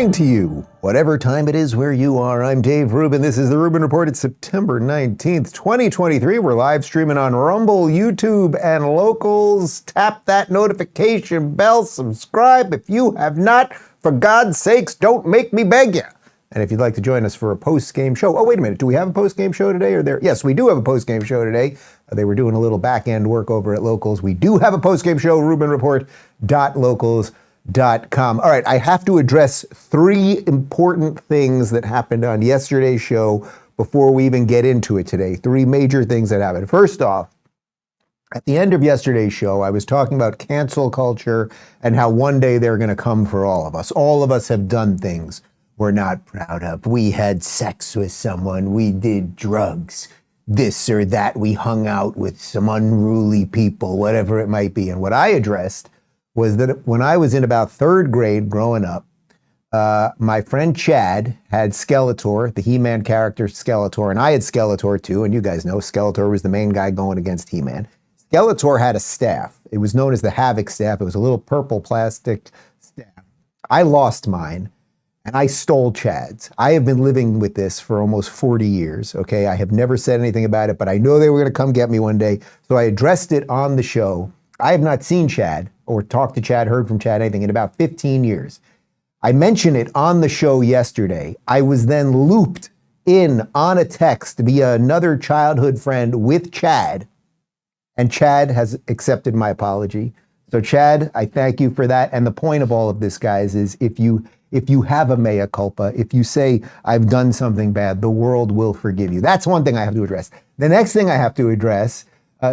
morning to you, whatever time it is where you are. I'm Dave Rubin. This is the Rubin Report. It's September 19th, 2023. We're live streaming on Rumble, YouTube, and Locals. Tap that notification bell. Subscribe if you have not. For God's sakes, don't make me beg you. And if you'd like to join us for a post-game show. Oh, wait a minute. Do we have a post-game show today? Yes, we do have a post-game show today. They were doing a little back-end work over at Locals. We do have a post-game show, rubinreport.locals.com. All right, I have to address three important things that happened on yesterday's show before we even get into it today. Three major things that happened. First off, at the end of yesterday's show, I was talking about cancel culture and how one day they're going to come for all of us. All of us have done things we're not proud of. We had sex with someone. We did drugs. This or that. We hung out with some unruly people, whatever it might be. And what I addressed was that when I was in about third grade growing up, my friend Chad had Skeletor, the He-Man character Skeletor, and I had Skeletor too. And you guys know Skeletor was the main guy going against He-Man. Skeletor had a staff. It was known as the Havoc staff. It was a little purple plastic staff. I lost mine. And I stole Chad's. I have been living with this for almost 40 years, okay? I have never said anything about it, but I know they were gonna come get me one day. So I addressed it on the show. I have not seen Chad or talked to Chad, heard from Chad, anything in about 15 years. I mentioned it on the show yesterday. I was then looped in on a text via another childhood friend with Chad, and Chad has accepted my apology. So Chad, I thank you for that. And the point of all of this, guys, is if you have a mea culpa, if you say, I've done something bad, the world will forgive you. That's one thing I have to address. The next thing I have to address,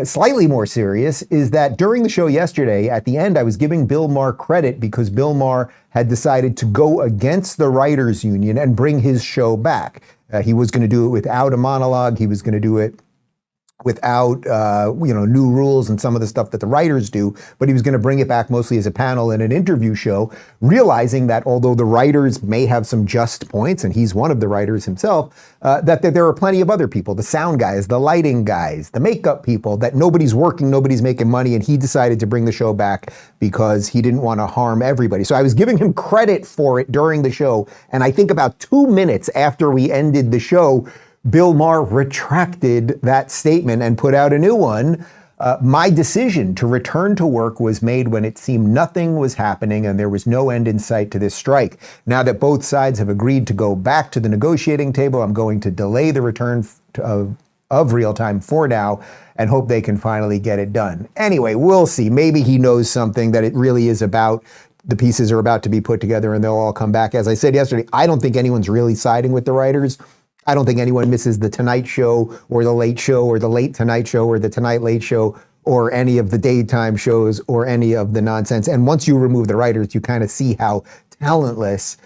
slightly more serious, is that during the show yesterday, at the end, I was giving Bill Maher credit because Bill Maher had decided to go against the writers' union and bring his show back. He was going to do it without a monologue. He was going to do it without new rules and some of the stuff that the writers do, but he was going to bring it back mostly as a panel and an interview show, realizing that although the writers may have some just points, and he's one of the writers himself, that there are plenty of other people, the sound guys, the lighting guys, the makeup people, that nobody's working, nobody's making money, and he decided to bring the show back because he didn't want to harm everybody. So I was giving him credit for it during the show, and I think about 2 minutes after we ended the show, Bill Maher retracted that statement and put out a new one. My decision to return to work was made when it seemed nothing was happening and there was no end in sight to this strike. Now that both sides have agreed to go back to the negotiating table, I'm going to delay the return of real time for now and hope they can finally get it done. Anyway, we'll see. Maybe he knows something that it really is about. The pieces are about to be put together and they'll all come back. As I said yesterday, I don't think anyone's really siding with the writers. I don't think anyone misses the Tonight Show or the Late Show or the Late Tonight Show or the Tonight Late Show or any of the daytime shows or any of the nonsense. And once you remove the writers, you kind of see how talentless,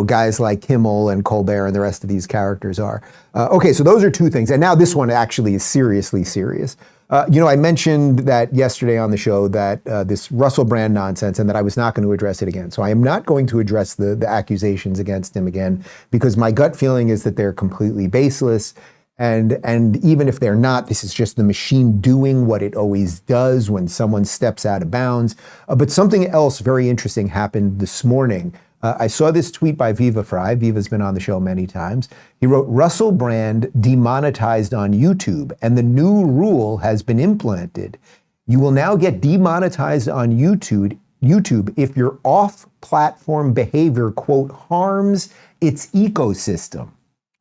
guys like Kimmel and Colbert and the rest of these characters are. Okay, so those are two things. And now this one actually is seriously serious. I mentioned that yesterday on the show that this Russell Brand nonsense and that I was not going to address it again. So I am not going to address the accusations against him again because my gut feeling is that they're completely baseless. And even if they're not, this is just the machine doing what it always does when someone steps out of bounds. But something else very interesting happened this morning. I saw this tweet by Viva Fry. Viva's been on the show many times. He wrote, Russell Brand demonetized on YouTube, and the new rule has been implemented. You will now get demonetized on YouTube if your off-platform behavior, quote, harms its ecosystem.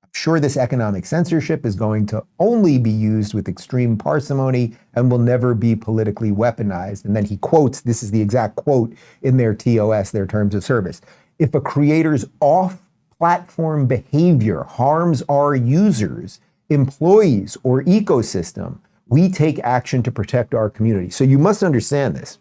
I'm sure this economic censorship is going to only be used with extreme parsimony and will never be politically weaponized. And then he quotes, this is the exact quote in their TOS, their terms of service. If a creator's off-platform behavior harms our users, employees, or ecosystem, we take action to protect our community. So you must understand this.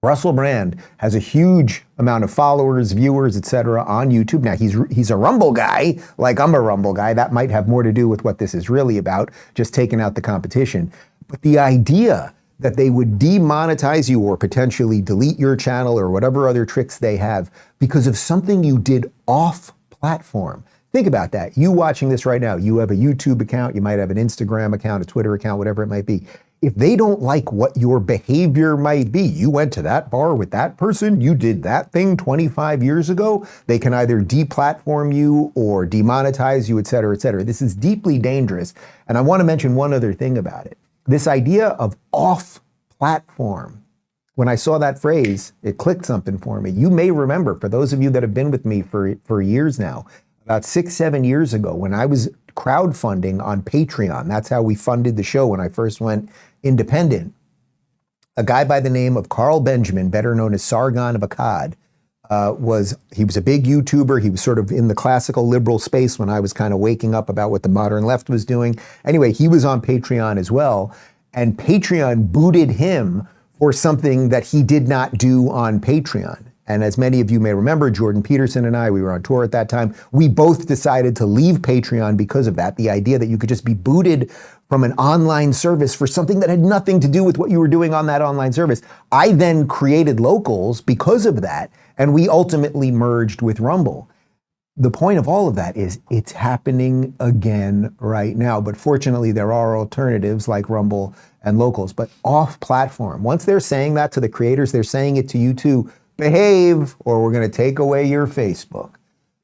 Russell Brand has a huge amount of followers, viewers, etc. on YouTube. Now, he's a Rumble guy, like I'm a Rumble guy. That might have more to do with what this is really about, just taking out the competition. But the idea that they would demonetize you or potentially delete your channel or whatever other tricks they have because of something you did off platform. Think about that. You watching this right now, you have a YouTube account, you might have an Instagram account, a Twitter account, whatever it might be. if they don't like what your behavior might be, you went to that bar with that person, you did that thing 25 years ago, they can either deplatform you or demonetize you, et cetera, et cetera. This is deeply dangerous. And I want to mention one other thing about it. This idea of off-platform. When I saw that phrase, it clicked something for me. You may remember, for those of you that have been with me for years now, about 6-7 years ago, when I was crowdfunding on Patreon, that's how we funded the show when I first went independent, a guy by the name of Carl Benjamin, better known as Sargon of Akkad, he was a big YouTuber. He was sort of in the classical liberal space when I was kind of waking up about what the modern left was doing. Anyway, he was on Patreon as well, and Patreon booted him for something that he did not do on Patreon. And as many of you may remember, Jordan Peterson and I, we were on tour at that time. We both decided to leave Patreon because of that. The idea that you could just be booted from an online service for something that had nothing to do with what you were doing on that online service. I then created Locals because of that, and we ultimately merged with Rumble. The point of all of that is it's happening again right now. But fortunately, there are alternatives like Rumble and Locals. But off-platform, once they're saying that to the creators, they're saying it to you too. Behave, or we're going to take away your Facebook.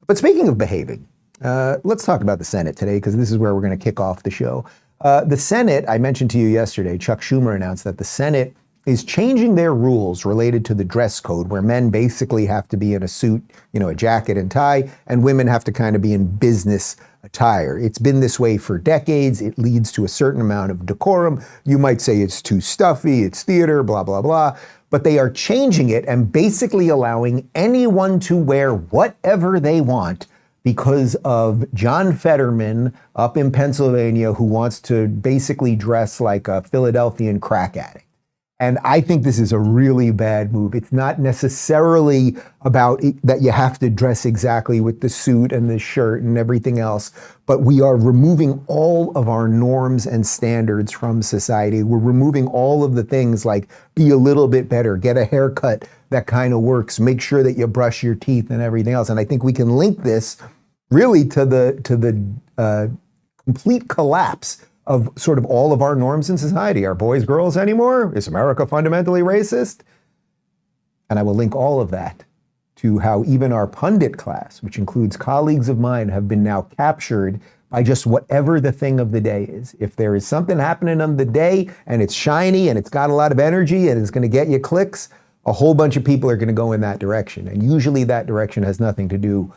But speaking of behaving, let's talk about the Senate today, because this is where we're going to kick off the show. The Senate, I mentioned to you yesterday, Chuck Schumer announced that the Senate is changing their rules related to the dress code, where men basically have to be in a suit, a jacket and tie, and women have to kind of be in business attire. It's been this way for decades. It leads to a certain amount of decorum. You might say it's too stuffy, it's theater, blah, blah, blah. But they are changing it and basically allowing anyone to wear whatever they want because of John Fetterman up in Pennsylvania, who wants to basically dress like a Philadelphian crack addict. And I think this is a really bad move. It's not necessarily about that you have to dress exactly with the suit and the shirt and everything else, but we are removing all of our norms and standards from society. We're removing all of the things like be a little bit better, get a haircut that kind of works, make sure that you brush your teeth and everything else. And I think we can link this really to the complete collapse of sort of all of our norms in society. Are boys girls anymore? Is America fundamentally racist? And I will link all of that to how even our pundit class, which includes colleagues of mine, have been now captured by just whatever the thing of the day is. If there is something happening on the day and it's shiny and it's got a lot of energy and it's going to get you clicks, a whole bunch of people are going to go in that direction. And usually that direction has nothing to do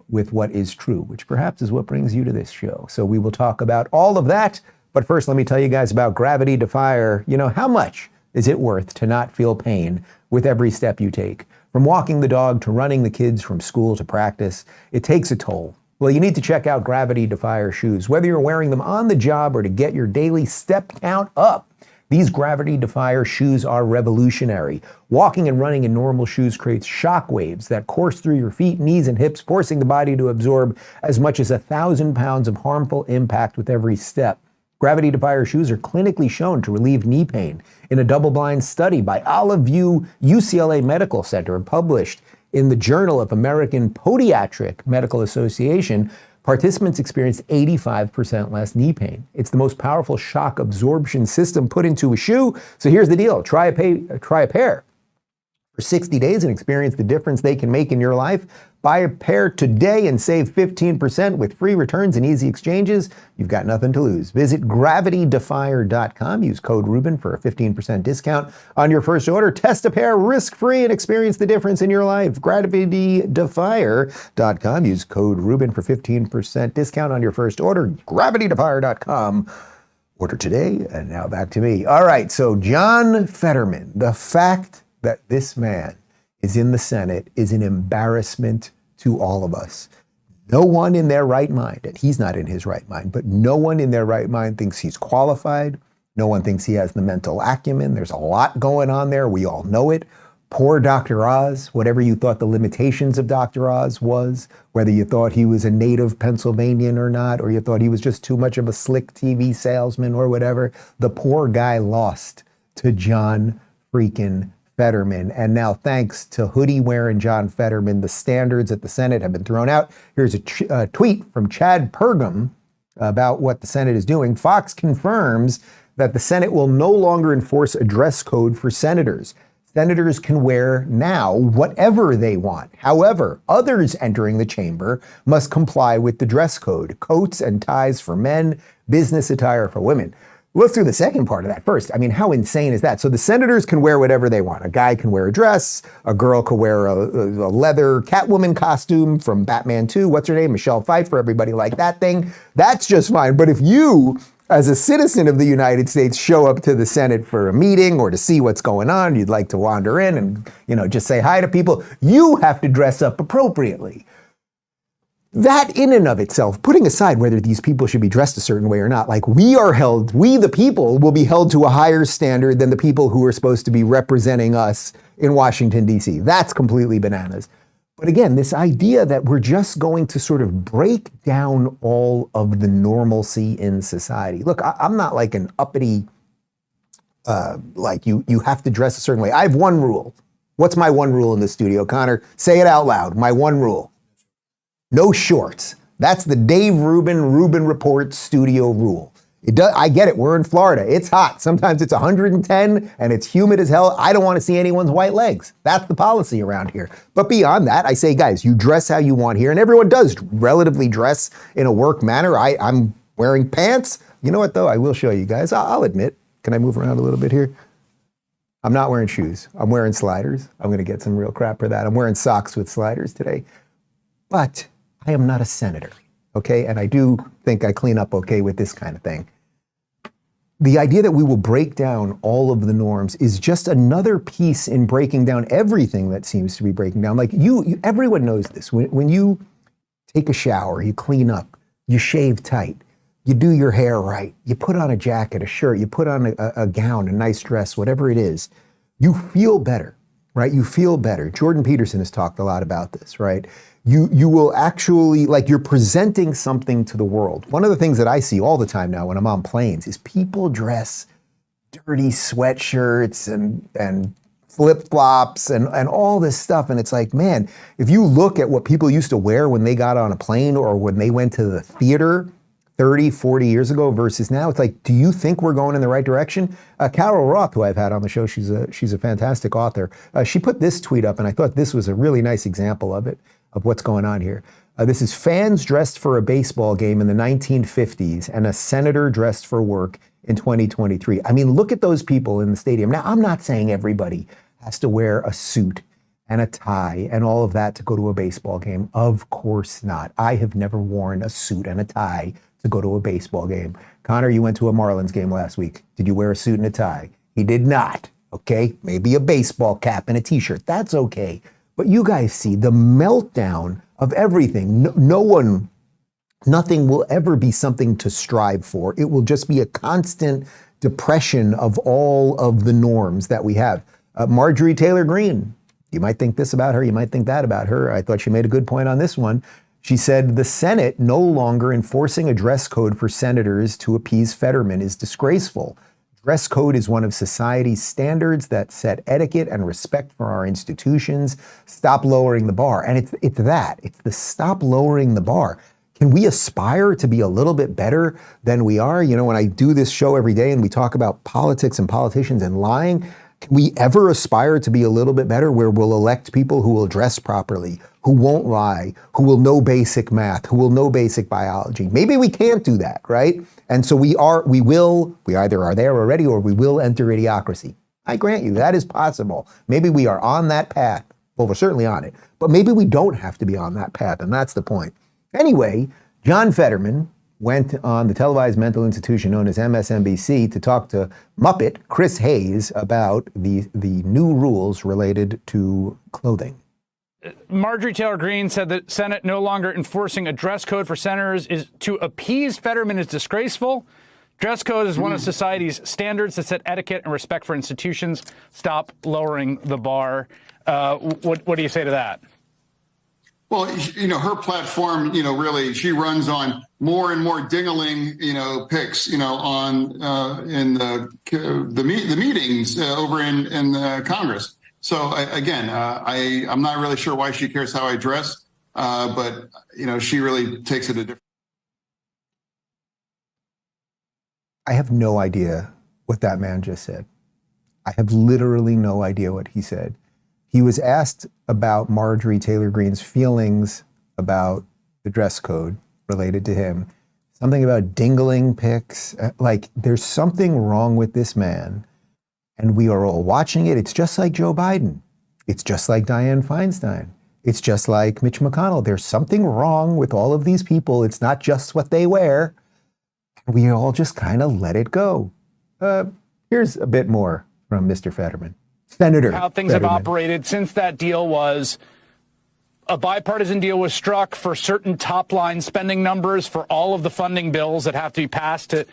with what is true, which perhaps is what brings you to this show. So we will talk about all of that. But first, let me tell you guys about Gravity Defyer. How much is it worth to not feel pain with every step you take? From walking the dog to running the kids from school to practice, it takes a toll. Well, you need to check out Gravity Defyer shoes. Whether you're wearing them on the job or to get your daily step count up, these Gravity Defyer shoes are revolutionary. Walking and running in normal shoes creates shock waves that course through your feet, knees, and hips, forcing the body to absorb as much as 1,000 pounds of harmful impact with every step. Gravity Defyer shoes are clinically shown to relieve knee pain in a double-blind study by Olive View UCLA Medical Center and published in the Journal of American Podiatric Medical Association. Participants experienced 85% less knee pain. It's the most powerful shock absorption system put into a shoe. So here's the deal. Try a pair for 60 days and experience the difference they can make in your life. Buy a pair today and save 15% with free returns and easy exchanges. You've got nothing to lose. Visit gravitydefyer.com. Use code Rubin for a 15% discount on your first order. Test a pair risk-free and experience the difference in your life. Gravitydefyer.com. Use code Rubin for 15% discount on your first order. Gravitydefyer.com. Order today. And now back to me. All right, so John Fetterman, the fact that this man is in the Senate is an embarrassment to all of us. No one in their right mind, and he's not in his right mind, but no one in their right mind thinks he's qualified. No one thinks he has the mental acumen. There's a lot going on there. We all know it. Poor Dr. Oz, whatever you thought the limitations of Dr. Oz was, whether you thought he was a native Pennsylvanian or not, or you thought he was just too much of a slick TV salesman or whatever, the poor guy lost to John freaking Fetterman. And now, thanks to hoodie-wearing John Fetterman, the standards at the Senate have been thrown out. Here's a tweet from Chad Pergam about what the Senate is doing. Fox confirms that the Senate will no longer enforce a dress code for senators. Senators can wear now whatever they want. However, others entering the chamber must comply with the dress code: coats and ties for men, business attire for women. Let's do the second part of that first. I mean, how insane is that? So the senators can wear whatever they want. A guy can wear a dress. A girl can wear a leather Catwoman costume from Batman 2. What's her name? Michelle Pfeiffer. Everybody like that thing. That's just fine. But if you, as a citizen of the United States, show up to the Senate for a meeting or to see what's going on, you'd like to wander in and, just say hi to people, you have to dress up appropriately. That in and of itself, putting aside whether these people should be dressed a certain way or not, like we the people will be held to a higher standard than the people who are supposed to be representing us in Washington, D.C. That's completely bananas. But again, this idea that we're just going to sort of break down all of the normalcy in society. Look, I'm not like an uppity, like you have to dress a certain way. I have one rule. What's my one rule in the studio, Connor? Say it out loud. My one rule. No shorts. That's the Rubin Report studio rule. I get it. We're in Florida. It's hot. Sometimes it's 110 and it's humid as hell. I don't want to see anyone's white legs. That's the policy around here. But beyond that, I say, guys, you dress how you want here. And everyone does relatively dress in a work manner. I'm wearing pants. You know what, though? I will show you guys. I'll admit. Can I move around a little bit here? I'm not wearing shoes. I'm wearing sliders. I'm going to get some real crap for that. I'm wearing socks with sliders today. But I am not a senator, okay? And I do think I clean up okay with this kind of thing. The idea that we will break down all of the norms is just another piece in breaking down everything that seems to be breaking down. Like everyone knows this. When you take a shower, you clean up, you shave tight, you do your hair right, you put on a jacket, a shirt, you put on a gown, a nice dress, whatever it is, you feel better, right? You feel better. Jordan Peterson has talked a lot about this, right? You will actually, like, you're presenting something to the world. One of the things that I see all the time now when I'm on planes is people dress dirty sweatshirts and flip-flops and all this stuff. And it's like, man, if you look at what people used to wear when they got on a plane or when they went to the theater 30, 40 years ago versus now, it's like, do you think we're going in the right direction? Carol Roth, who I've had on the show, she's a fantastic author. She put this tweet up, and I thought this was a really nice example of it, of what's going on here. This is fans dressed for a baseball game in the 1950s and a senator dressed for work in 2023. I mean, look at those people in the stadium. Now, I'm not saying everybody has to wear a suit and a tie and all of that to go to a baseball game. Of course not. I have never worn a suit and a tie to go to a baseball game. Connor, you went to a Marlins game last week. Did you wear a suit and a tie? He did not. Okay, maybe a baseball cap and a t-shirt. That's okay. But you guys see the meltdown of everything. Nothing will ever be something to strive for. It will just be a constant depression of all of the norms that we have. Marjorie Taylor Greene, you might think this about her, you might think that about her. I thought she made a good point on this one. She said the Senate no longer enforcing a dress code for senators to appease Fetterman is disgraceful. Dress code is one of society's standards that set etiquette and respect for our institutions. Stop lowering the bar. And it's the stop lowering the bar. Can we aspire to be a little bit better than we are? You know, when I do this show every day and we talk about politics and politicians and lying, can we ever aspire to be a little bit better where we'll elect people who will dress properly, who won't lie, who will know basic math, who will know basic biology? Maybe we can't do that, right? And so we either are there already or we will enter idiocracy. I grant you, that is possible. Maybe we are on that path. Well, we're certainly on it, but maybe we don't have to be on that path, and that's the point. Anyway, John Fetterman went on the televised mental institution known as MSNBC to talk to Muppet Chris Hayes about the new rules related to clothing. Marjorie Taylor Greene said that Senate no longer enforcing a dress code for senators is to appease Fetterman is disgraceful. Dress code is one of society's standards that set etiquette and respect for institutions. Stop lowering the bar. What do you say to that? Well, you know, her platform, you know, really, she runs on more and more dingling, you know, picks, you know, on in the meetings over in Congress. So again, I'm not really sure why she cares how I dress, but you know, she really takes it a different. I have no idea what that man just said. I have literally no idea what he said. He was asked about Marjorie Taylor Greene's feelings about the dress code related to him. Something about dingling pics. Like, there's something wrong with this man. And we are all watching it. It's just like Joe Biden. It's just like Dianne Feinstein. It's just like Mitch McConnell. There's something wrong with all of these people. It's not just what they wear. We all just kind of let it go. Here's a bit more from Mr. Fetterman. Senator how things Fetterman. have operated since that deal was a bipartisan deal was struck for certain top line spending numbers for all of the funding bills that have to be passed to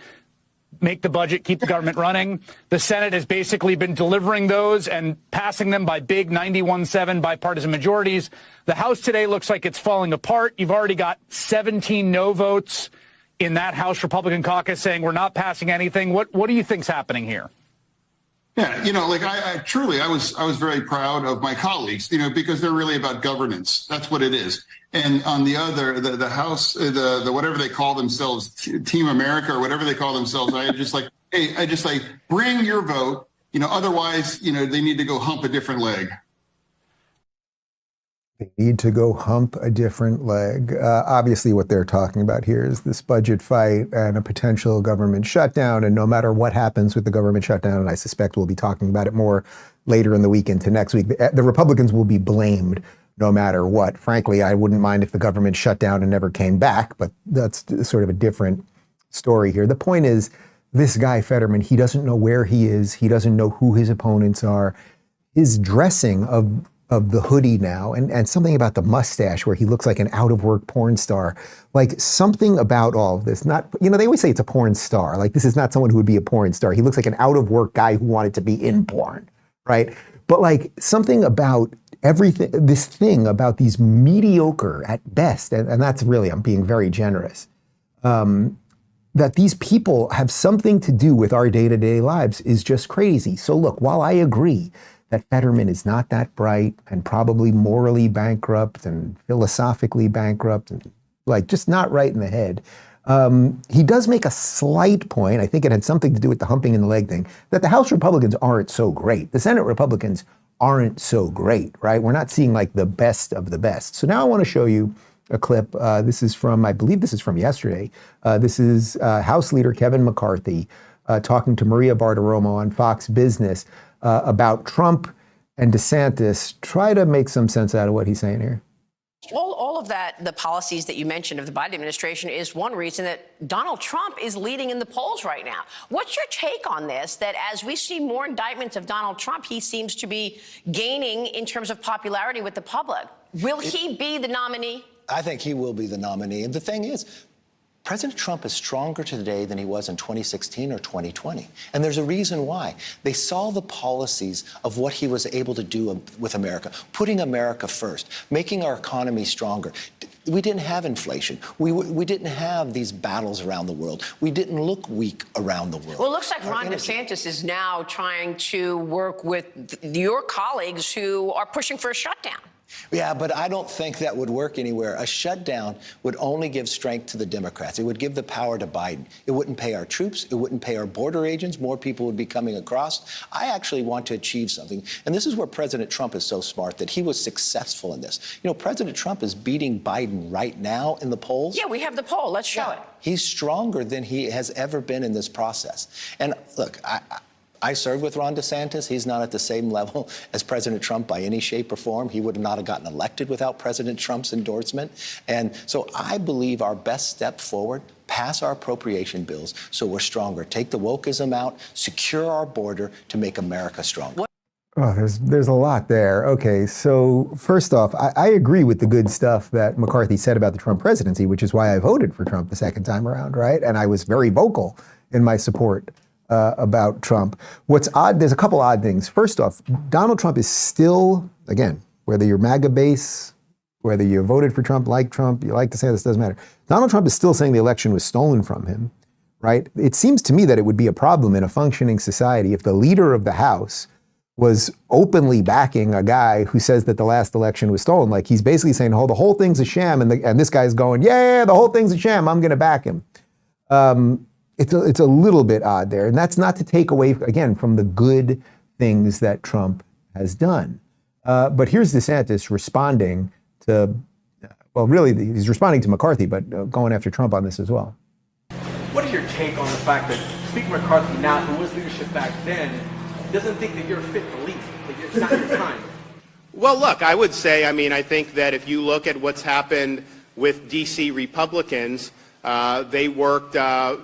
make the budget, keep the government running. The Senate has basically been delivering those and passing them by big 91-7 bipartisan majorities. The House today looks like it's falling apart. You've already got 17 no votes in that House Republican caucus saying we're not passing anything. What do you think's happening here? Yeah, like I truly, I was very proud of my colleagues, because they're really about governance. That's what it is. And on the other, the House, the whatever they call themselves, Team America or whatever they call themselves, I just like, bring your vote. Otherwise, they need to go hump a different leg. They need to go hump a different leg. Obviously, what they're talking about here is this budget fight and a potential government shutdown. And no matter what happens with the government shutdown, and I suspect we'll be talking about it more later in the week into next week, the Republicans will be blamed no matter what. Frankly, I wouldn't mind if the government shut down and never came back, but that's sort of a different story here. The point is, this guy, Fetterman, he doesn't know where he is. He doesn't know who his opponents are. His dressing of the hoodie now, and something about the mustache where he looks like an out-of-work porn star. Like, something about all of this, not, they always say it's a porn star. Like, this is not someone who would be a porn star. He looks like an out-of-work guy who wanted to be in porn, right? But like, something about everything, this thing about these mediocre at best, and that's really, I'm being very generous, that these people have something to do with our day-to-day lives is just crazy. So look, while I agree that Fetterman is not that bright and probably morally bankrupt and philosophically bankrupt and like just not right in the head, he does make a slight point, I think it had something to do with the humping in the leg thing, that the House Republicans aren't so great. The Senate Republicans aren't so great, right? We're not seeing like the best of the best. So now I want to show you a clip. This is from, I believe this is from yesterday. This is House Leader Kevin McCarthy talking to Maria Bartiromo on Fox Business about Trump and DeSantis. Try to make some sense out of what he's saying here. All of that, the policies that you mentioned of the Biden administration is one reason that Donald Trump is leading in the polls right now. What's your take on this, that as we see more indictments of Donald Trump, he seems to be gaining in terms of popularity with the public? Will he be the nominee? I think he will be the nominee. And the thing is, President Trump is stronger today than he was in 2016 or 2020. And there's a reason why. They saw the policies of what he was able to do with America, putting America first, making our economy stronger. We didn't have inflation. We didn't have these battles around the world. We didn't look weak around the world. Well, it looks like Ron DeSantis is now trying to work with your colleagues who are pushing for a shutdown. Yeah, but I don't think that would work anywhere. A shutdown would only give strength to the Democrats. It would give the power to Biden. It wouldn't pay our troops. It wouldn't pay our border agents. More people would be coming across. I actually want to achieve something. And this is where President Trump is so smart, that he was successful in this. President Trump is beating Biden right now in the polls. Yeah, we have the poll. Let's show it. He's stronger than he has ever been in this process. And look, I served with Ron DeSantis. He's not at the same level as President Trump by any shape or form. He would not have gotten elected without President Trump's endorsement. And so I believe our best step forward, pass our appropriation bills so we're stronger. Take the wokeism out, secure our border to make America stronger. Oh, there's a lot there. Okay, so first off, I agree with the good stuff that McCarthy said about the Trump presidency, which is why I voted for Trump the second time around, right? And I was very vocal in my support about Trump. What's odd, there's a couple odd things. First off, Donald Trump is still, again, whether you're MAGA base, whether you voted for Trump, you like to say this, doesn't matter. Donald Trump is still saying the election was stolen from him, right? It seems to me that it would be a problem in a functioning society if the leader of the House was openly backing a guy who says that the last election was stolen. Like, he's basically saying, oh, the whole thing's a sham, and this guy's going, yeah, the whole thing's a sham, I'm gonna back him. it's a little bit odd there. And that's not to take away, again, from the good things that Trump has done. But here's DeSantis responding to, well, really, he's responding to McCarthy, but going after Trump on this as well. What is your take on the fact that Speaker McCarthy now, who was leadership back then, doesn't think that you're fit to lead? Like it's not your time. Well, look, I would say, I think that if you look at what's happened with D.C. Republicans, they worked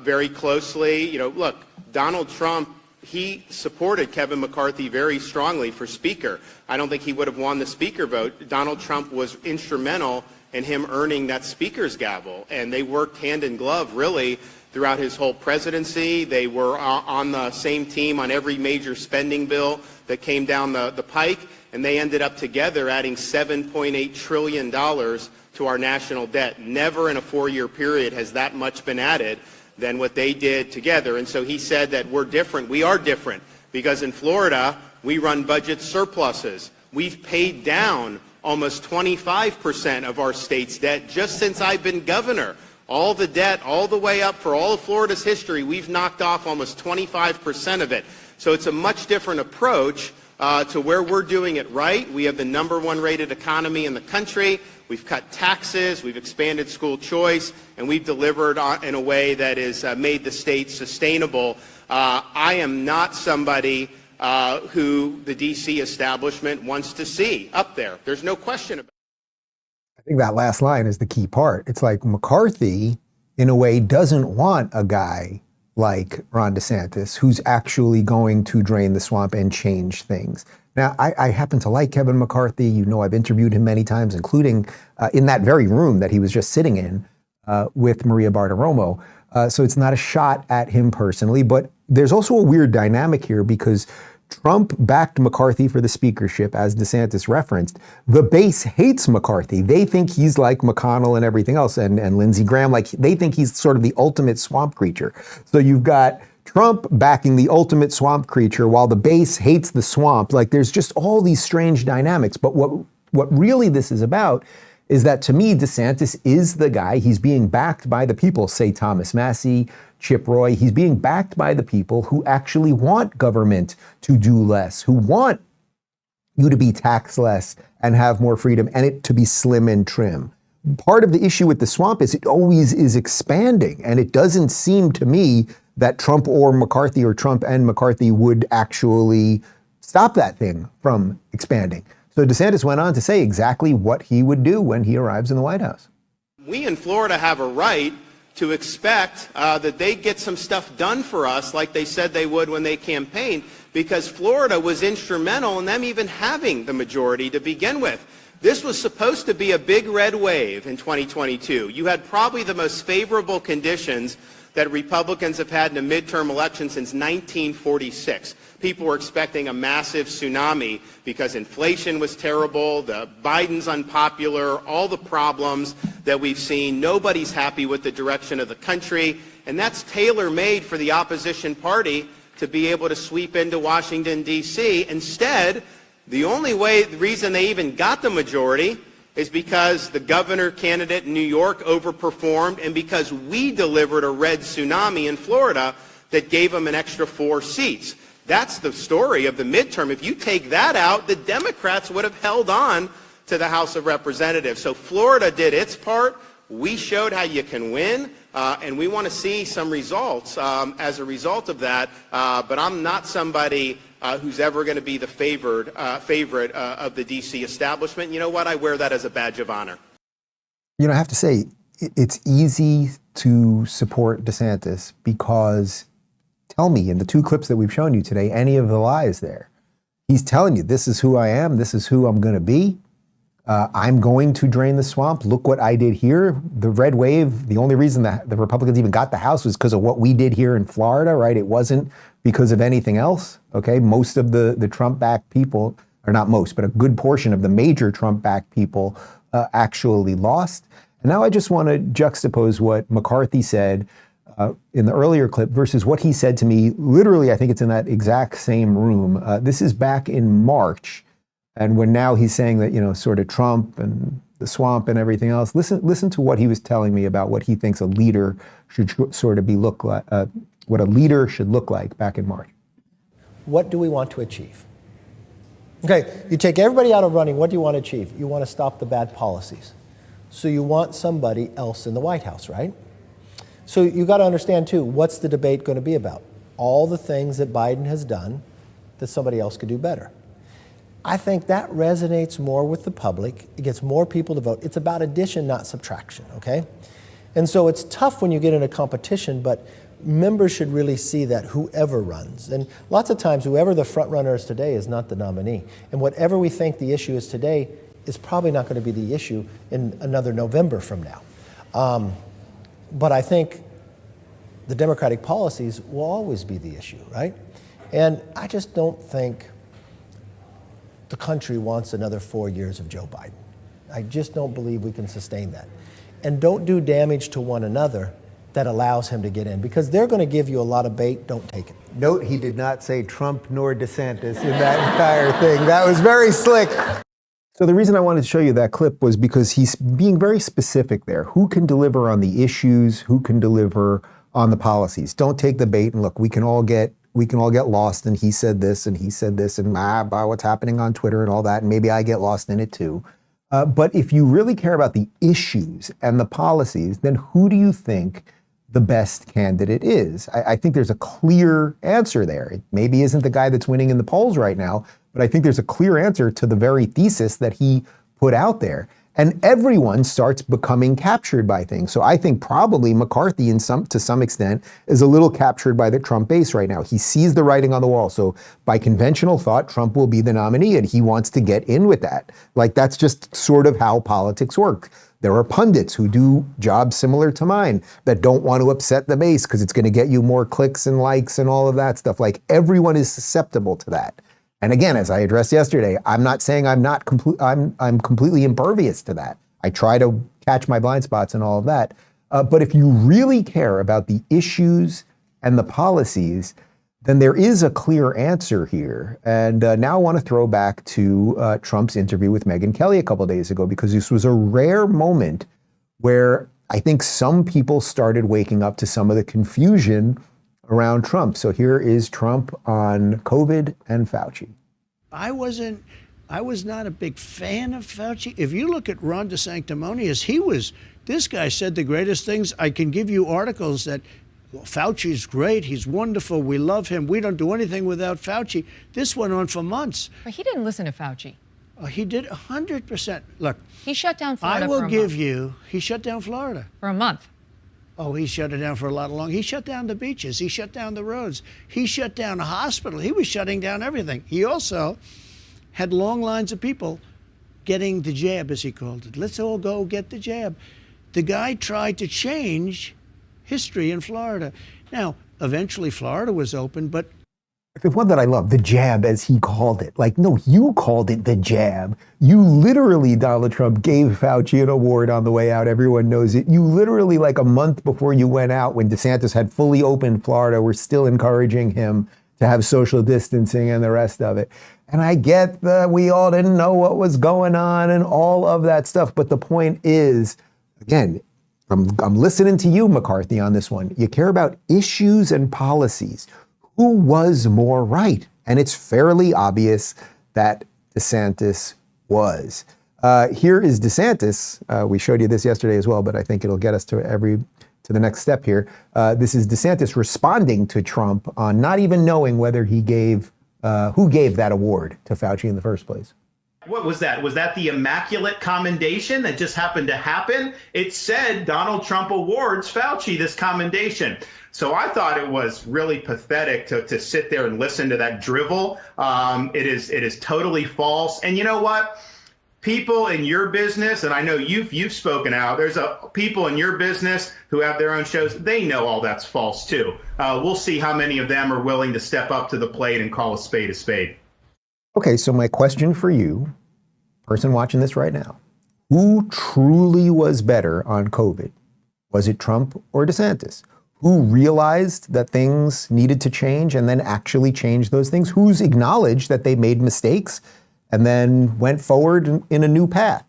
very closely. Look, Donald Trump, he supported Kevin McCarthy very strongly for Speaker. I don't think he would have won the Speaker vote. Donald Trump was instrumental in him earning that Speaker's gavel, and they worked hand in glove, really, throughout his whole presidency. They were on the same team on every major spending bill that came down the pike, and they ended up together adding $7.8 trillion to our national debt. Never in a 4-year period has that much been added than what they did together. And so he said that we're different. We are different because in Florida, we run budget surpluses. We've paid down almost 25% of our state's debt just since I've been governor. All the debt, all the way up for all of Florida's history, we've knocked off almost 25% of it. So it's a much different approach to where we're doing it right. We have the #1 rated economy in the country. We've cut taxes, we've expanded school choice, and we've delivered in a way that has made the state sustainable. I am not somebody who the D.C. establishment wants to see up there. There's no question about it. I think that last line is the key part. It's like McCarthy, in a way, doesn't want a guy like Ron DeSantis who's actually going to drain the swamp and change things. Now, I happen to like Kevin McCarthy. I've interviewed him many times, including in that very room that he was just sitting in with Maria Bartiromo. So it's not a shot at him personally, but there's also a weird dynamic here because Trump backed McCarthy for the speakership, as DeSantis referenced. The base hates McCarthy. They think he's like McConnell and everything else, and Lindsey Graham. Like, they think he's sort of the ultimate swamp creature. So you've got Trump backing the ultimate swamp creature while the base hates the swamp. Like, there's just all these strange dynamics. But what really this is about is that, to me, DeSantis is the guy. He's being backed by the people, say Thomas Massie, Chip Roy. He's being backed by the people who actually want government to do less, who want you to be taxed less and have more freedom and it to be slim and trim. Part of the issue with the swamp is it always is expanding, and it doesn't seem to me that Trump or Trump and McCarthy would actually stop that thing from expanding. So DeSantis went on to say exactly what he would do when he arrives in the White House. We in Florida have a right to expect that they get some stuff done for us like they said they would when they campaigned, because Florida was instrumental in them even having the majority to begin with. This was supposed to be a big red wave in 2022. You had probably the most favorable conditions that Republicans have had in a midterm election since 1946. People were expecting a massive tsunami because inflation was terrible, Biden's unpopular, all the problems that we've seen. Nobody's happy with the direction of the country, and that's tailor-made for the opposition party to be able to sweep into Washington, D.C. Instead, the only reason they even got the majority is because the governor candidate in New York overperformed and because we delivered a red tsunami in Florida that gave them an extra 4 seats. That's the story of the midterm. If you take that out, the Democrats would have held on to the House of Representatives. So Florida did its part. We showed how you can win, and we want to see some results as a result of that. But I'm not somebody who's ever going to be the favorite of the D.C. establishment. You know what? I wear that as a badge of honor. I have to say, it's easy to support DeSantis because, tell me, in the 2 clips that we've shown you today, any of the lies there. He's telling you, this is who I am, this is who I'm going to be. I'm going to drain the swamp. Look what I did here. The red wave, the only reason that the Republicans even got the House was because of what we did here in Florida, right? It wasn't because of anything else, okay? Most of the Trump-backed people, or not most, but a good portion of the major Trump-backed people actually lost. And now I just want to juxtapose what McCarthy said in the earlier clip versus what he said to me. Literally, I think it's in that exact same room. This is back in March. And when now he's saying that, sort of Trump and the swamp and everything else. Listen to what he was telling me about what he thinks a leader should sort of look like, what a leader should look like back in March. What do we want to achieve? Okay, you take everybody out of running, what do you want to achieve? You want to stop the bad policies. So you want somebody else in the White House, right? So you got to understand too, what's the debate going to be about? All the things that Biden has done that somebody else could do better. I think that resonates more with the public. It gets more people to vote. It's about addition, not subtraction, okay? And so it's tough when you get in a competition, but members should really see that whoever runs, and lots of times whoever the front runner is today is not the nominee. And whatever we think the issue is today is probably not going to be the issue in another November from now. But I think the Democratic policies will always be the issue, right? And I just don't think the country wants another 4 years of Joe Biden. I just don't believe we can sustain that. And don't do damage to one another that allows him to get in, because they're going to give you a lot of bait. Don't take it. Note he did not say Trump nor DeSantis in that entire thing. That was very slick. So the reason I wanted to show you that clip was because he's being very specific there. Who can deliver on the issues? Who can deliver on the policies? Don't take the bait and look, we can all get lost and he said this and what's happening on Twitter and all that, and maybe I get lost in it too. But if you really care about the issues and the policies, then who do you think the best candidate is? I think there's a clear answer there. It maybe isn't the guy that's winning in the polls right now, but I think there's a clear answer to the very thesis that he put out there. And everyone starts becoming captured by things. So I think probably McCarthy, to some extent, is a little captured by the Trump base right now. He sees the writing on the wall. So by conventional thought, Trump will be the nominee, and he wants to get in with that. Like, that's just sort of how politics work. There are pundits who do jobs similar to mine that don't want to upset the base because it's going to get you more clicks and likes and all of that stuff. Like, everyone is susceptible to that. And again, as I addressed yesterday, I'm not saying I'm completely impervious to that. I try to catch my blind spots and all of that. But if you really care about the issues and the policies, then there is a clear answer here. And now I want to throw back to Trump's interview with Megyn Kelly a couple of days ago, because this was a rare moment where I think some people started waking up to some of the confusion around Trump. So here is Trump on COVID and Fauci. I was not a big fan of Fauci. If you look at Ron DeSantis, this guy said the greatest things. I can give you articles that Fauci's great, he's wonderful, we love him, we don't do anything without Fauci. This went on for months. But he didn't listen to Fauci. He did 100%. Look, he shut down Florida. He shut down Florida. For a month. Oh, he shut it down for a lot longer. He shut down the beaches. He shut down the roads. He shut down a hospital. He was shutting down everything. He also had long lines of people getting the jab, as he called it. Let's all go get the jab. The guy tried to change history in Florida. Now, eventually Florida was open, but the one that I love, the jab, as he called it. Like, no, you called it the jab. You literally, Donald Trump, gave Fauci an award on the way out. Everyone knows it. You literally, like a month before you went out, when DeSantis had fully opened Florida, were still encouraging him to have social distancing and the rest of it. And I get that we all didn't know what was going on and all of that stuff. But the point is, again, I'm listening to you, McCarthy, on this one. You care about issues and policies. Who was more right? And it's fairly obvious that DeSantis was. Here is DeSantis. We showed you this yesterday as well, but I think it'll get us to the next step here. This is DeSantis responding to Trump on not even knowing whether he gave, who gave that award to Fauci in the first place. What was that? Was that the immaculate commendation that just happened to happen? It said Donald Trump awards Fauci this commendation. So I thought it was really pathetic to sit there and listen to that drivel. It is totally false. And you know what? People in your business, and I know you've spoken out, there's people in your business who have their own shows. They know all that's false too. We'll see how many of them are willing to step up to the plate and call a spade a spade. Okay, so my question for you, person watching this right now, who truly was better on COVID? Was it Trump or DeSantis? Who realized that things needed to change and then actually changed those things? Who's acknowledged that they made mistakes and then went forward in a new path?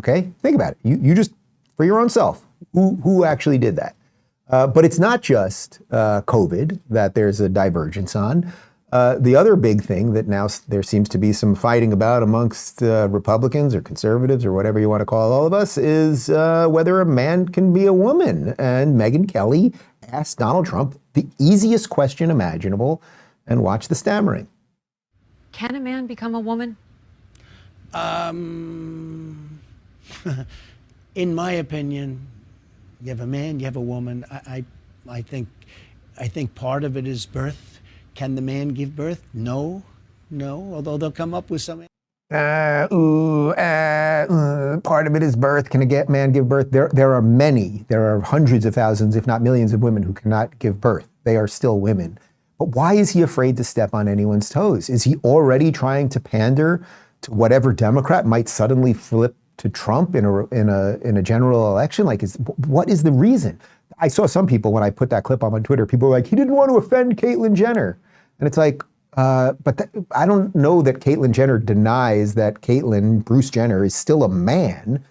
Okay, think about it. You just, for your own self, who actually did that? But it's not just COVID that there's a divergence on. The other big thing that now there seems to be some fighting about amongst Republicans or conservatives or whatever you want to call all of us is whether a man can be a woman. And Megyn Kelly asked Donald Trump the easiest question imaginable, and watch the stammering. Can a man become a woman? In my opinion, you have a man, you have a woman. I think part of it is birth. Can the man give birth? No. Although they'll come up with some. Part of it is birth. Can a man give birth? There are many. There are hundreds of thousands, if not millions, of women who cannot give birth. They are still women. But why is he afraid to step on anyone's toes? Is he already trying to pander to whatever Democrat might suddenly flip to Trump in a general election? What is the reason? I saw some people, when I put that clip on my Twitter, people were like, he didn't want to offend Caitlyn Jenner. And it's like, I don't know that Caitlyn Jenner denies that Bruce Jenner, is still a man.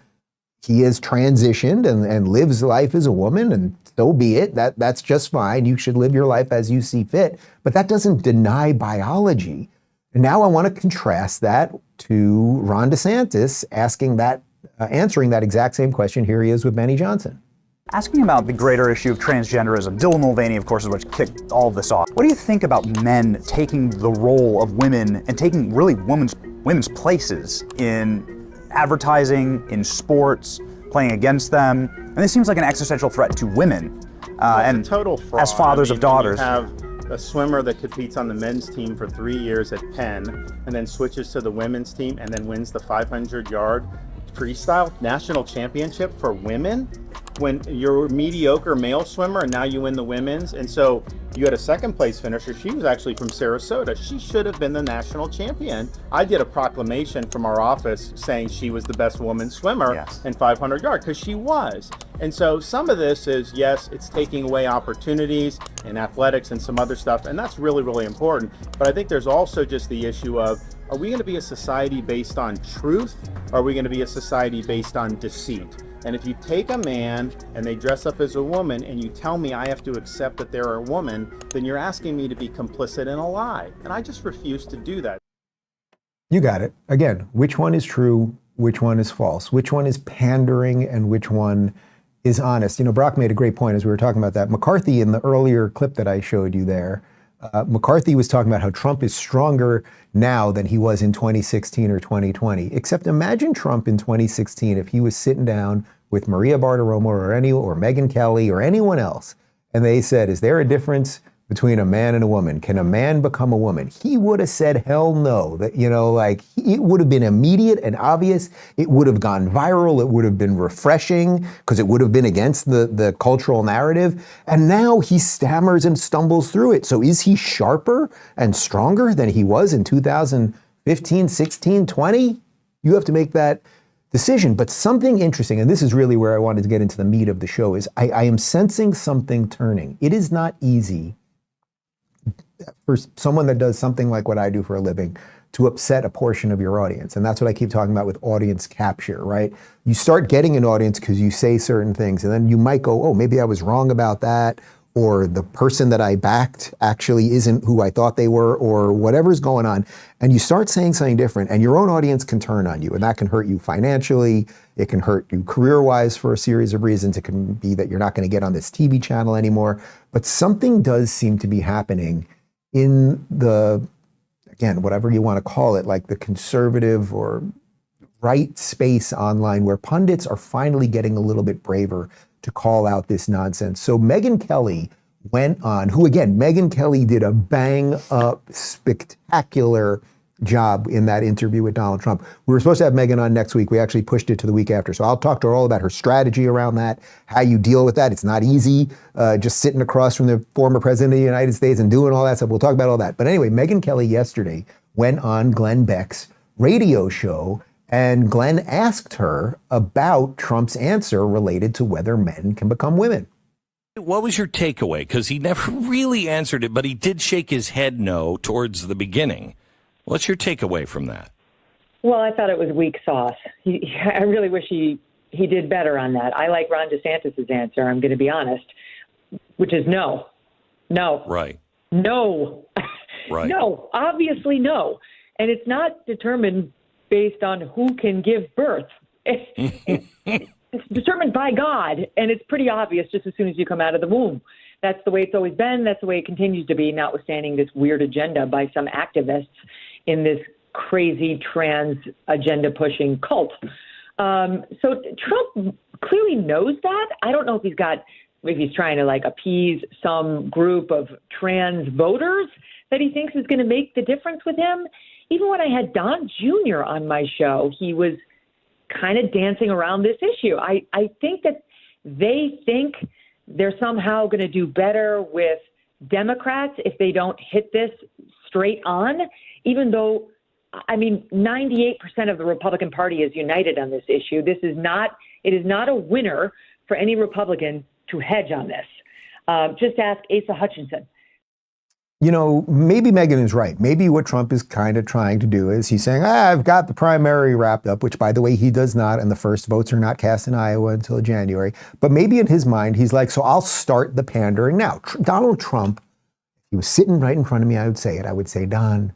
He has transitioned and lives life as a woman, and so be it. That's just fine. You should live your life as you see fit. But that doesn't deny biology. And now I want to contrast that to Ron DeSantis answering that exact same question. Here he is with Benny Johnson. Asking about the greater issue of transgenderism, Dylan Mulvaney, of course, is what kicked all of this off. What do you think about men taking the role of women and taking really women's places in advertising, in sports, playing against them? And this seems like an existential threat to women and total fraud. As fathers of daughters. You have a swimmer that competes on the men's team for 3 years at Penn and then switches to the women's team and then wins the 500-yard freestyle national championship for women, when you're a mediocre male swimmer and now you win the women's. And so you had a second place finisher. She was actually from Sarasota. She should have been the national champion. I did a proclamation from our office saying she was the best woman swimmer in 500 yards, because she was. And so some of this is, yes, it's taking away opportunities in athletics and some other stuff, and that's really, really important. But I think there's also just the issue of, are we going to be a society based on truth, or are we going to be a society based on deceit? And if you take a man and they dress up as a woman and you tell me I have to accept that they're a woman, then you're asking me to be complicit in a lie. And I just refuse to do that. You got it. Again, which one is true? Which one is false? Which one is pandering and which one is honest? You know, Brock made a great point as we were talking about that. McCarthy, in the earlier clip that I showed you there, McCarthy was talking about how Trump is stronger now than he was in 2016 or 2020. Except imagine Trump in 2016 if he was sitting down with Maria Bartiromo or Megyn Kelly or anyone else, and they said, is there a difference between a man and a woman? Can a man become a woman? He would have said, hell no. That, it would have been immediate and obvious. It would have gone viral. It would have been refreshing because it would have been against the cultural narrative. And now he stammers and stumbles through it. So is he sharper and stronger than he was in 2015, 16, 20? You have to make that decision. But something interesting, and this is really where I wanted to get into the meat of the show, is I am sensing something turning. It is not easy for someone that does something like what I do for a living to upset a portion of your audience. And that's what I keep talking about with audience capture, right? You start getting an audience because you say certain things, and then you might go, oh, maybe I was wrong about that, or the person that I backed actually isn't who I thought they were, or whatever's going on. And you start saying something different, and your own audience can turn on you, and that can hurt you financially. It can hurt you career-wise for a series of reasons. It can be that you're not going to get on this TV channel anymore. But something does seem to be happening in the, again, whatever you want to call it, like the conservative or right space online, where pundits are finally getting a little bit braver to call out this nonsense. So Megyn Kelly went on, Megyn Kelly did a bang up, spectacular job in that interview with Donald Trump. We were supposed to have Megyn on next week. We actually pushed it to the week after. So I'll talk to her all about her strategy around that, how you deal with that. It's not easy, just sitting across from the former president of the United States and doing all that stuff. We'll talk about all that. But anyway, Megyn Kelly yesterday went on Glenn Beck's radio show, and Glenn asked her about Trump's answer related to whether men can become women. What was your takeaway? Because he never really answered it, but he did shake his head no towards the beginning. What's your takeaway from that? Well, I thought it was weak sauce. I really wish he did better on that. I like Ron DeSantis' answer, I'm going to be honest, which is no. No. Right. No. Right. No. Obviously no. And it's not determined based on who can give birth. It's determined by God, and it's pretty obvious just as soon as you come out of the womb. That's the way it's always been. That's the way it continues to be, notwithstanding this weird agenda by some activists in this crazy trans agenda pushing cult. So Trump clearly knows that. I don't know if he's trying to appease some group of trans voters that he thinks is going to make the difference with him. Even when I had Don Jr. on my show, he was kind of dancing around this issue. I think that they think they're somehow going to do better with Democrats if they don't hit this straight on, even though 98% of the Republican Party is united on this issue. It is not a winner for any Republican to hedge on this. Just ask Asa Hutchinson. Maybe Megyn is right. Maybe what Trump is kind of trying to do is he's saying, I've got the primary wrapped up, which, by the way, he does not, and the first votes are not cast in Iowa until January. But maybe in his mind, he's like, so I'll start the pandering now. Donald Trump, he was sitting right in front of me, I would say it. I would say, Don,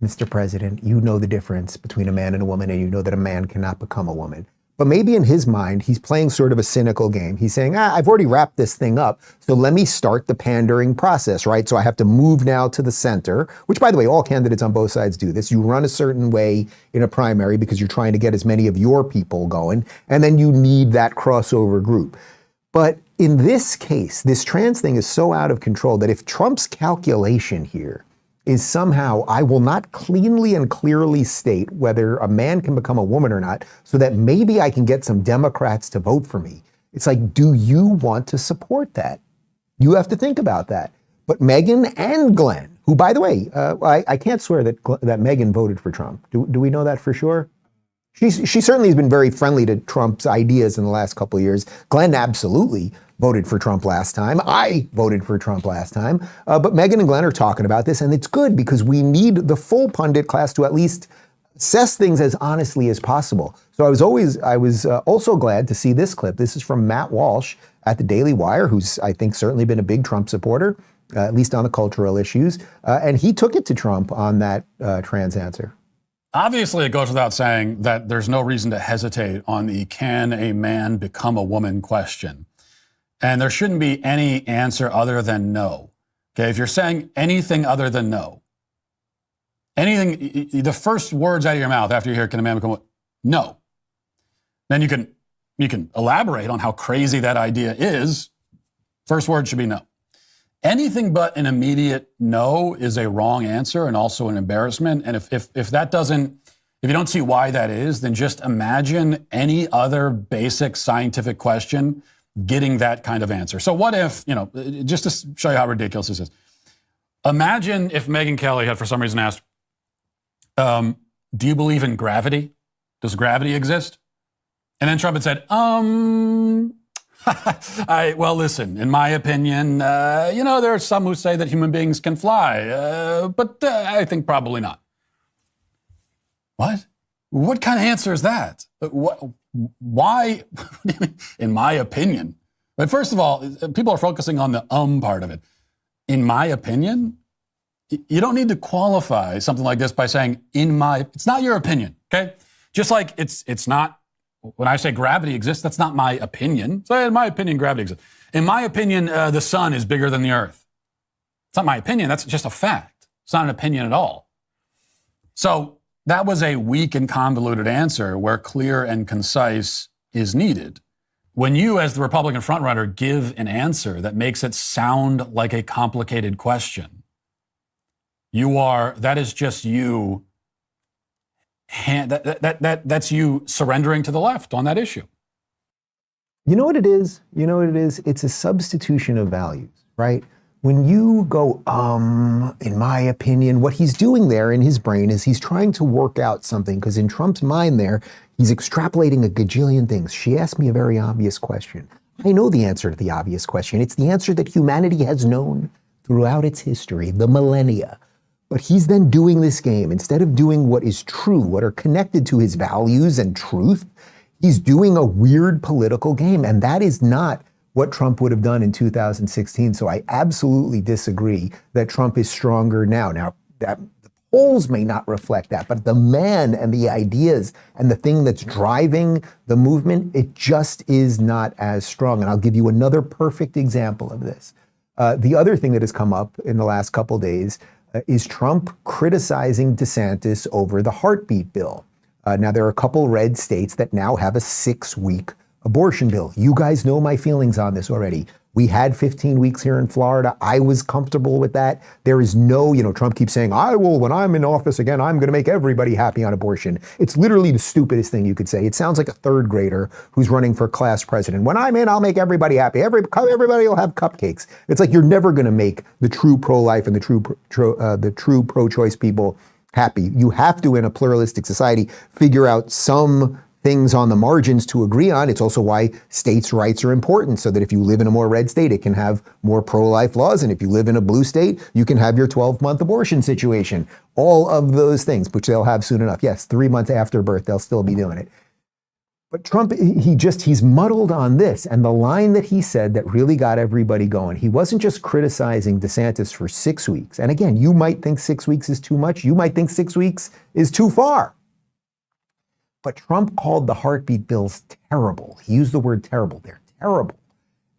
Mr. President, you know the difference between a man and a woman, and you know that a man cannot become a woman. But maybe in his mind, he's playing sort of a cynical game. He's saying, I've already wrapped this thing up, so let me start the pandering process, right? So I have to move now to the center, which, by the way, all candidates on both sides do this. You run a certain way in a primary because you're trying to get as many of your people going, and then you need that crossover group. But in this case, this trans thing is so out of control that if Trump's calculation here is somehow, I will not cleanly and clearly state whether a man can become a woman or not, so that maybe I can get some Democrats to vote for me. It's like, do you want to support that? You have to think about that. But Megyn and Glenn, who, by the way, I can't swear that Megyn voted for Trump. Do we know that for sure? She certainly has been very friendly to Trump's ideas in the last couple of years. Glenn absolutely voted for Trump last time. I voted for Trump last time. But Megyn and Glenn are talking about this, and it's good because we need the full pundit class to at least assess things as honestly as possible. So I was also glad to see this clip. This is from Matt Walsh at the Daily Wire, who's, I think, certainly been a big Trump supporter, at least on the cultural issues. And he took it to Trump on that trans answer. Obviously, it goes without saying that there's no reason to hesitate on the can a man become a woman question. And there shouldn't be any answer other than no. Okay, if you're saying anything other than no, the first words out of your mouth after you hear can a man become a woman? No. Then you can elaborate on how crazy that idea is. First word should be no. Anything but an immediate no is a wrong answer and also an embarrassment. And if you don't see why that is, then just imagine any other basic scientific question getting that kind of answer. So what if, just to show you how ridiculous this is, imagine if Megyn Kelly had for some reason asked, do you believe in gravity? Does gravity exist? And then Trump had said, well, listen, in my opinion, there are some who say that human beings can fly, but I think probably not. What? What kind of answer is that? Why? In my opinion. But first of all, people are focusing on the part of it. In my opinion, you don't need to qualify something like this by saying, it's not your opinion, okay? Just like it's not, when I say gravity exists, that's not my opinion. So in my opinion, gravity exists. In my opinion, the sun is bigger than the earth. It's not my opinion, that's just a fact. It's not an opinion at all. So that was a weak and convoluted answer where clear and concise is needed. When you, as the Republican frontrunner, give an answer that makes it sound like a complicated question, that is just you, that's you surrendering to the left on that issue. You know what it is? It's a substitution of values, right? When you go, in my opinion, what he's doing there in his brain is he's trying to work out something, because in Trump's mind there, he's extrapolating a gajillion things. She asked me a very obvious question. I know the answer to the obvious question. It's the answer that humanity has known throughout its history, the millennia. But he's then doing this game. Instead of doing what is true, what are connected to his values and truth, he's doing a weird political game. And that is not what Trump would have done in 2016. So I absolutely disagree that Trump is stronger now. Now, that the polls may not reflect that, but the man and the ideas and the thing that's driving the movement, it just is not as strong. And I'll give you another perfect example of this. The other thing that has come up in the last couple days is Trump criticizing DeSantis over the heartbeat bill. Now, there are a couple red states that now have a 6-week abortion bill. You guys know my feelings on this already. We had 15 weeks here in Florida. I was comfortable with that. There is no, Trump keeps saying, I will, when I'm in office again, I'm going to make everybody happy on abortion. It's literally the stupidest thing you could say. It sounds like a third grader who's running for class president. When I'm in, I'll make everybody happy. Everybody will have cupcakes. It's like you're never going to make the true pro-life and the true pro-choice people happy. You have to, in a pluralistic society, figure out some things on the margins to agree on. It's also why states' rights are important, so that if you live in a more red state, it can have more pro-life laws. And if you live in a blue state, you can have your 12-month abortion situation. All of those things, which they'll have soon enough. Yes, 3 months after birth, they'll still be doing it. But Trump, he's muddled on this. And the line that he said that really got everybody going, he wasn't just criticizing DeSantis for 6 weeks. And again, you might think 6 weeks is too much. You might think 6 weeks is too far. But Trump called the heartbeat bills terrible. He used the word terrible. They're terrible.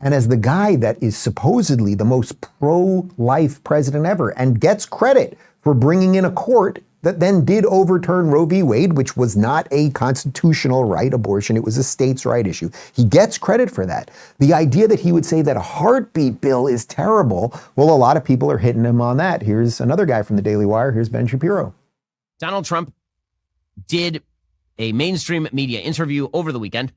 And as the guy that is supposedly the most pro-life president ever and gets credit for bringing in a court that then did overturn Roe v. Wade, which was not a constitutional right abortion, it was a states' right issue. He gets credit for that. The idea that he would say that a heartbeat bill is terrible, well, a lot of people are hitting him on that. Here's another guy from the Daily Wire. Here's Ben Shapiro. Donald Trump did a mainstream media interview over the weekend.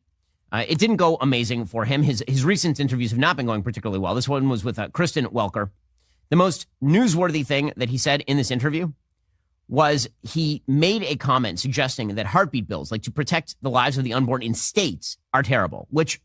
It didn't go amazing for him. His recent interviews have not been going particularly well. This one was with Kristen Welker. The most newsworthy thing that he said in this interview was he made a comment suggesting that heartbeat bills, like to protect the lives of the unborn in states, are terrible, which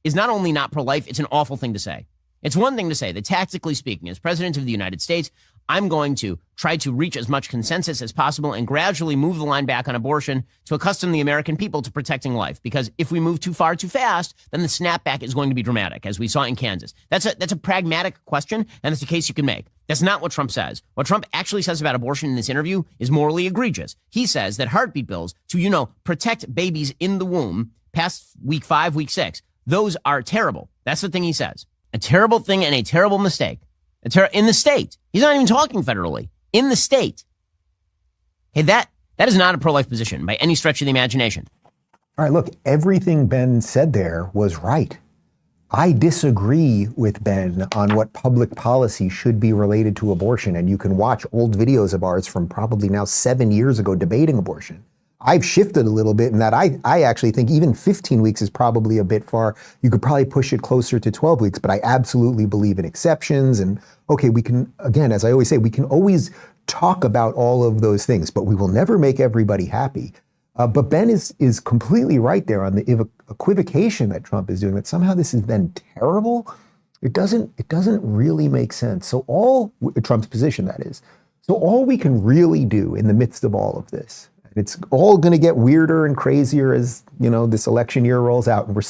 is not only not pro-life, it's an awful thing to say. It's one thing to say that, tactically speaking, as president of the United States, I'm going to try to reach as much consensus as possible and gradually move the line back on abortion to accustom the American people to protecting life. Because if we move too far too fast, then the snapback is going to be dramatic, as we saw in Kansas. That's a pragmatic question, and it's a case you can make. That's not what Trump says. What Trump actually says about abortion in this interview is morally egregious. He says that heartbeat bills to, protect babies in the womb past week 5, week 6, those are terrible. That's the thing he says. A terrible thing and a terrible mistake. In the state. He's not even talking federally. In the state. Hey, that is not a pro-life position by any stretch of the imagination. All right, look, everything Ben said there was right. I disagree with Ben on what public policy should be related to abortion, and you can watch old videos of ours from probably now 7 years ago debating abortion. I've shifted a little bit in that I actually think even 15 weeks is probably a bit far. You could probably push it closer to 12 weeks, but I absolutely believe in exceptions. And okay, we can, again, as I always say, we can always talk about all of those things, but we will never make everybody happy. But Ben is completely right there on the equivocation that Trump is doing, that somehow this is then terrible. It doesn't really make sense. So Trump's position, that is. So all we can really do in the midst of all of this, it's all going to get weirder and crazier as, this election year rolls out. And we're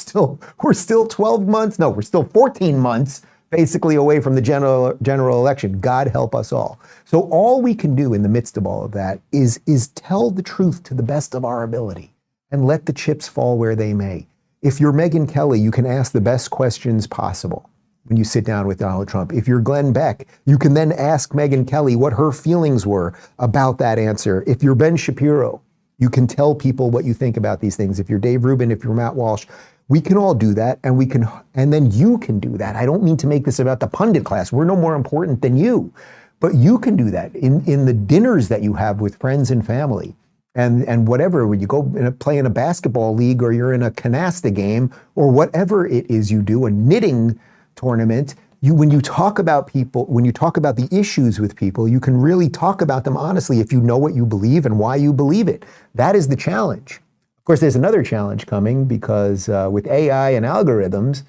still 12 months. No, we're still 14 months basically away from the general election. God help us all. So all we can do in the midst of all of that is tell the truth to the best of our ability and let the chips fall where they may. If you're Megyn Kelly, you can ask the best questions possible when you sit down with Donald Trump. If you're Glenn Beck, you can then ask Megyn Kelly what her feelings were about that answer. If you're Ben Shapiro, you can tell people what you think about these things. If you're Dave Rubin, if you're Matt Walsh, we can all do that, and then you can do that. I don't mean to make this about the pundit class. We're no more important than you, but you can do that in the dinners that you have with friends and family. And whatever, when you go play in a basketball league or you're in a canasta game or whatever it is you do, a knitting tournament, when you talk about people, when you talk about the issues with people, you can really talk about them honestly if you know what you believe and why you believe it. That is the challenge. Of course, there's another challenge coming because with AI and algorithms,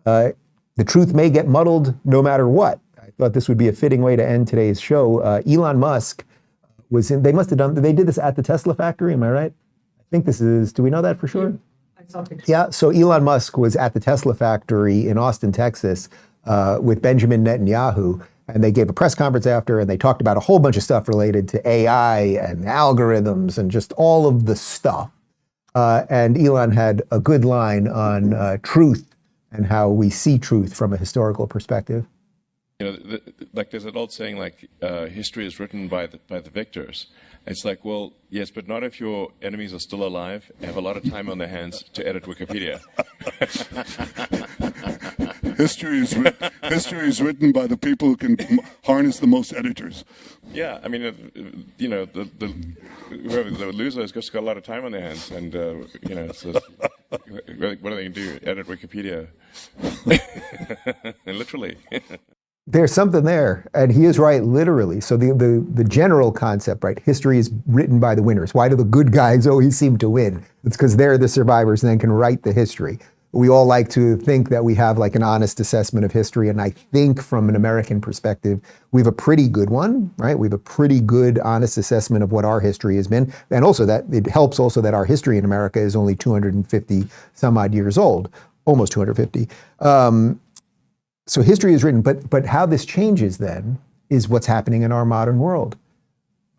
the truth may get muddled no matter what. I thought this would be a fitting way to end today's show. Elon Musk was in, they must have done, they did this at the Tesla factory, am I right? I think this is, do we know that for sure? Yeah, so Elon Musk was at the Tesla factory in Austin, Texas, with Benjamin Netanyahu, and they gave a press conference after, and they talked about a whole bunch of stuff related to AI and algorithms and just all of the stuff. And Elon had a good line on truth and how we see truth from a historical perspective. You know, like there's an old saying, like history is written by the victors. It's like, well, yes, but not if your enemies are still alive and have a lot of time on their hands to edit Wikipedia. History is written by the people who can harness the most editors. Yeah, I mean, you know, whoever the loser has just got a lot of time on their hands, and you know, it's just, what are they going to do? Edit Wikipedia? Literally. There's something there, and he is right, literally. So the general concept, right? History is written by the winners. Why do the good guys always seem to win? It's because they're the survivors and then can write the history. We all like to think that we have like an honest assessment of history, and I think from an American perspective, we have a pretty good one, right? We have a pretty good, honest assessment of what our history has been, and also that it helps also that our history in America is only 250 some odd years old, almost 250. So history is written, but how this changes then is what's happening in our modern world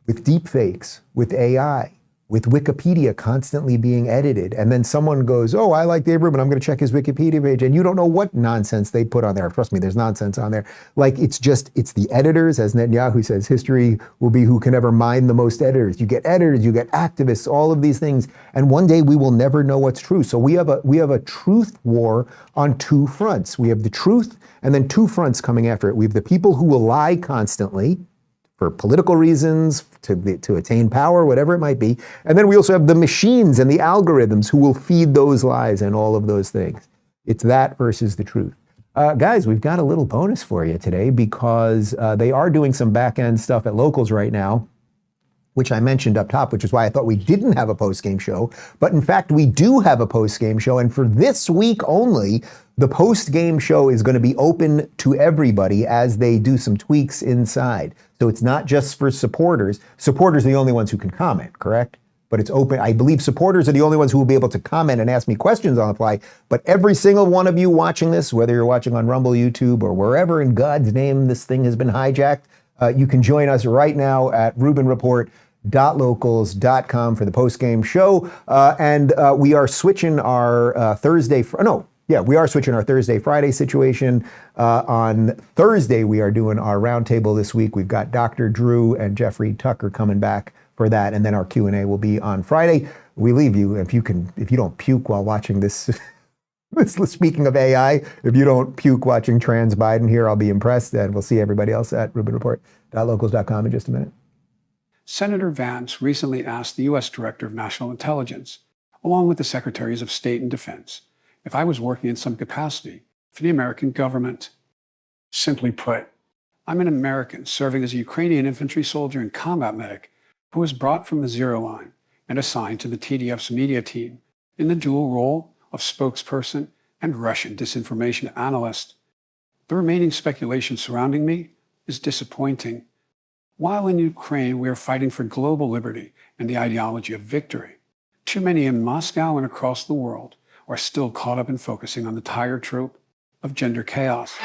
with deep fakes, with AI, with Wikipedia constantly being edited. And then someone goes, oh, I like Dave Rubin, I'm going to check his Wikipedia page. And you don't know what nonsense they put on there. Trust me, there's nonsense on there. Like, it's the editors, as Netanyahu says, history will be who can ever mine the most editors. You get editors, you get activists, all of these things. And one day we will never know what's true. So we have a truth war on two fronts. We have the truth and then two fronts coming after it. We have the people who will lie constantly for political reasons, to attain power, whatever it might be. And then we also have the machines and the algorithms who will feed those lies and all of those things. It's that versus the truth. Guys, we've got a little bonus for you today because they are doing some back-end stuff at locals right now, which I mentioned up top, which is why I thought we didn't have a post-game show. But in fact, we do have a post-game show. And for this week only, the post-game show is going to be open to everybody as they do some tweaks inside. So it's not just for supporters. Supporters are the only ones who can comment, correct? But it's open. I believe supporters are the only ones who will be able to comment and ask me questions on the fly. But every single one of you watching this, whether you're watching on Rumble, YouTube, or wherever in God's name this thing has been hijacked, you can join us right now at rubinreport.locals.com for the post-game show. And we are switching our we are switching our Thursday-Friday situation. On Thursday, we are doing our roundtable this week. We've got Dr. Drew and Jeffrey Tucker coming back for that, and then our Q&A will be on Friday. We leave you, if you don't puke while watching this, speaking of AI, if you don't puke watching trans Biden here, I'll be impressed, and we'll see everybody else at rubinreport.locals.com in just a minute. Senator Vance recently asked the U.S. Director of National Intelligence, along with the Secretaries of State and Defense, if I was working in some capacity for the American government. Simply put, I'm an American serving as a Ukrainian infantry soldier and combat medic who was brought from the zero line and assigned to the TDF's media team in the dual role of spokesperson and Russian disinformation analyst. The remaining speculation surrounding me is disappointing. While in Ukraine, we are fighting for global liberty and the ideology of victory, too many in Moscow and across the world are still caught up in focusing on the tired trope of gender chaos.